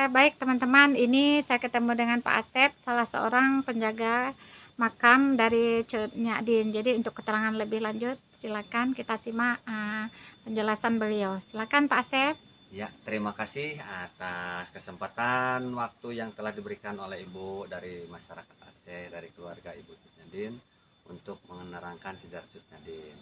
baik teman-teman, ini saya ketemu dengan Pak Asep, salah seorang penjaga makam dari Cut Nyadin. Jadi untuk keterangan lebih lanjut, silakan kita simak penjelasan beliau. Silakan Pak Asep. Ya, terima kasih atas kesempatan waktu yang telah diberikan oleh Ibu dari masyarakat Aceh, dari keluarga Ibu Cut Nyadin untuk menerangkan sejarah Cut Nyadin.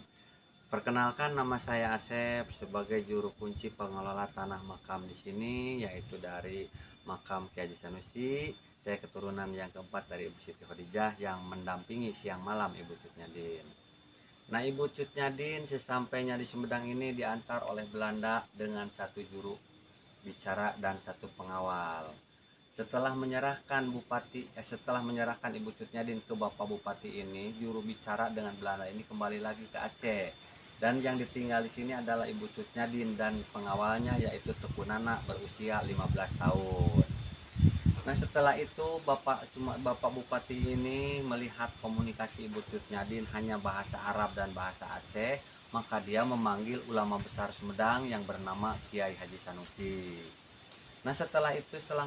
Perkenalkan, nama saya Asep sebagai juru kunci pengelola tanah makam di sini, yaitu dari makam Ki Haji Sanusi. Saya keturunan yang keempat dari Ibu Siti Khadijah yang mendampingi siang malam Ibu Cut Nyadin. Nah, Ibu Cut Nyadin sesampainya di Sumedang ini diantar oleh Belanda dengan satu juru bicara dan satu pengawal. Setelah menyerahkan Ibu Cut Nyadin ke Bapak Bupati ini, juru bicara dengan Belanda ini kembali lagi ke Aceh. Dan yang ditinggal di sini adalah Ibu Cut Nyadin dan pengawalnya yaitu Teku Nana berusia 15 tahun. Nah, setelah itu Bapak Bupati ini melihat komunikasi Ibu Cut Nyadin hanya bahasa Arab dan bahasa Aceh, maka dia memanggil ulama besar Sumedang yang bernama Kiai Haji Sanusi. Nah, setelah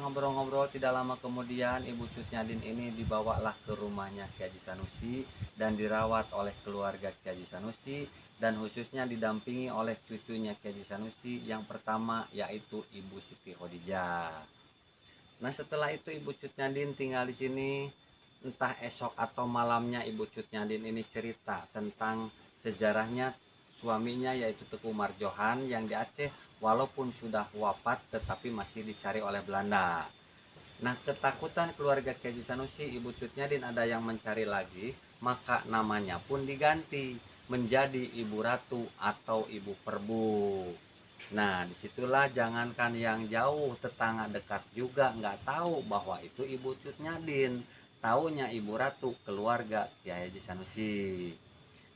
ngobrol-ngobrol tidak lama kemudian Ibu Cut Nyadin ini dibawalah ke rumahnya Kiai Haji Sanusi dan dirawat oleh keluarga Kiai Haji Sanusi dan khususnya didampingi oleh cucunya Kiai Haji Sanusi yang pertama yaitu Ibu Siti Khadijah. Nah, setelah itu Ibu Cut Nyadin tinggal di sini. Entah esok atau malamnya Ibu Cut Nyadin ini cerita tentang sejarahnya suaminya yaitu Teku Marjohan yang di Aceh walaupun sudah wafat tetapi masih dicari oleh Belanda. Nah, ketakutan keluarga Kiai Haji Sanusi, Ibu Cut Nyadin ada yang mencari lagi, maka namanya pun diganti menjadi Ibu Ratu atau Ibu Perbu. Nah, disitulah jangankan yang jauh, tetangga dekat juga nggak tahu bahwa itu Ibu Cut Nyadin. Taunya Ibu Ratu keluarga Kiai Haji Sanusi.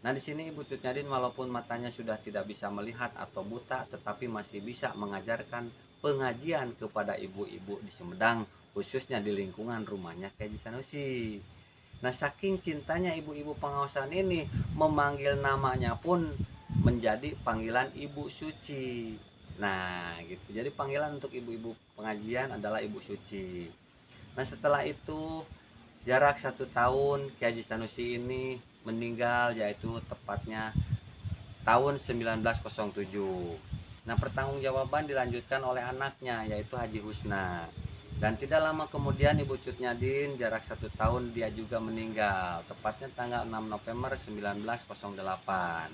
Nah, di sini Ibu Cut Nyadin walaupun matanya sudah tidak bisa melihat atau buta, tetapi masih bisa mengajarkan pengajian kepada ibu-ibu di Sumedang, khususnya di lingkungan rumahnya Kiai Haji Sanusi. Nah, saking cintanya ibu-ibu pengawasan ini, memanggil namanya pun menjadi panggilan Ibu Suci. Nah, gitu. Jadi panggilan untuk ibu-ibu pengajian adalah Ibu Suci. Nah, setelah itu jarak 1 tahun Kiai Haji Sanusi ini meninggal, yaitu tepatnya tahun 1907. Nah, pertanggungjawaban dilanjutkan oleh anaknya yaitu Haji Husna. Dan tidak lama kemudian Ibu Cut Nyadin jarak 1 tahun dia juga meninggal, tepatnya tanggal 6 November 1908.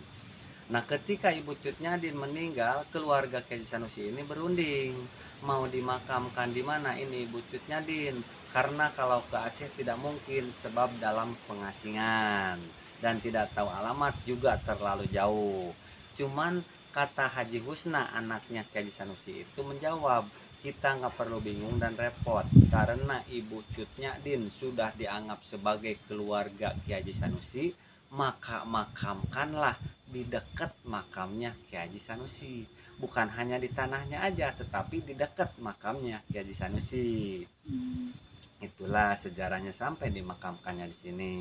Nah, ketika Ibu Cut Nyadin meninggal, keluarga Kiai Sanusi ini berunding mau dimakamkan di mana ini Ibu Cut Nyadin, karena kalau ke Aceh tidak mungkin sebab dalam pengasingan dan tidak tahu alamat juga terlalu jauh. Cuman kata Haji Husna anaknya Kiai Sanusi itu menjawab, kita nggak perlu bingung dan repot karena Ibu Cut Nyadin sudah dianggap sebagai keluarga Kiai Sanusi, maka makamkanlah di dekat makamnya Kiai Haji Sanusi. Bukan hanya di tanahnya aja, tetapi di dekat makamnya Kiai Haji Sanusi. Itulah sejarahnya sampai dimakamkannya di sini.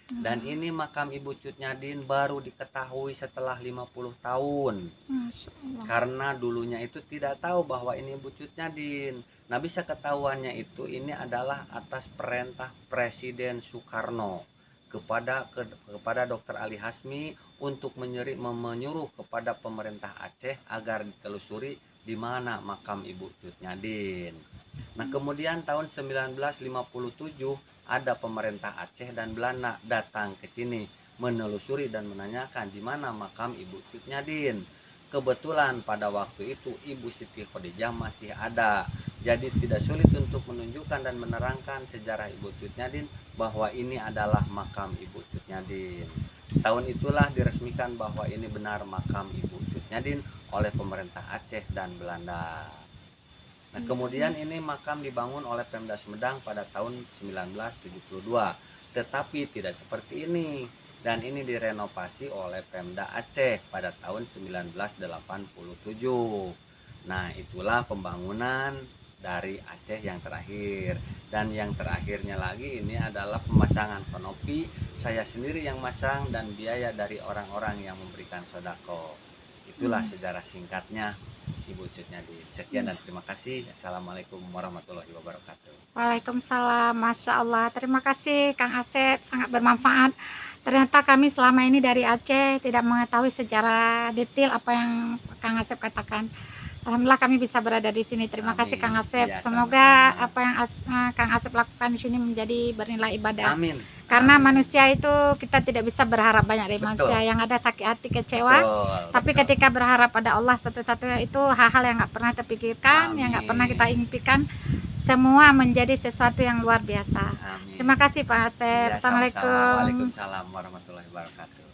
Dan ini makam Ibu Cut Nyadin baru diketahui setelah 50 tahun. Karena dulunya itu tidak tahu bahwa ini Ibu Cut Nyadin. Nah, bisa ketahuannya itu ini adalah atas perintah Presiden Soekarno kepada Dr. Ali Hasmi untuk menyuruh kepada pemerintah Aceh agar ditelusuri di mana makam Ibu Cut Nyadin. Nah, kemudian tahun 1957 ada pemerintah Aceh dan Belanda datang ke sini menelusuri dan menanyakan di mana makam Ibu Cut Nyadin. Kebetulan pada waktu itu Ibu Siti Khadijah masih ada. Jadi tidak sulit untuk menunjukkan dan menerangkan sejarah Ibu Cut Nyadin bahwa ini adalah makam Ibu Cut Nyadin. Tahun itulah diresmikan bahwa ini benar makam Ibu Cut Nyadin oleh pemerintah Aceh dan Belanda. Nah, kemudian ini makam dibangun oleh Pemda Sumedang pada tahun 1972. Tetapi tidak seperti ini. Dan ini direnovasi oleh Pemda Aceh pada tahun 1987. Nah, itulah pembangunan dari Aceh yang terakhir. Dan yang terakhirnya lagi ini adalah pemasangan penopi. Saya sendiri yang masang dan biaya dari orang-orang yang memberikan sodako. Itulah sejarah singkatnya Ibu Ucut Nyadin. Sekian dan terima kasih. Assalamualaikum warahmatullahi wabarakatuh. Waalaikumsalam, Masya Allah. Terima kasih Kang Asep, sangat bermanfaat. Ternyata kami selama ini dari Aceh tidak mengetahui secara detail apa yang Kang Asep katakan. Alhamdulillah kami bisa berada di sini. Terima kasih Kang Amin. Asep. Ya, Semoga sama-sama. apa yang Kang Asep lakukan di sini menjadi bernilai ibadah. Amin. Karena Amin. manusia itu kita tidak bisa berharap banyak dari Betul. manusia. Yang ada sakit hati, kecewa. Betul, Tapi betul. ketika berharap pada Allah satu-satunya itu hal-hal yang nggak pernah terpikirkan, yang nggak pernah kita impikan, semua menjadi sesuatu yang luar biasa. Amin. Terima kasih Pak Asep. Ya, Assalamualaikum. sama-sama. Waalaikumsalam warahmatullahi wabarakatuh.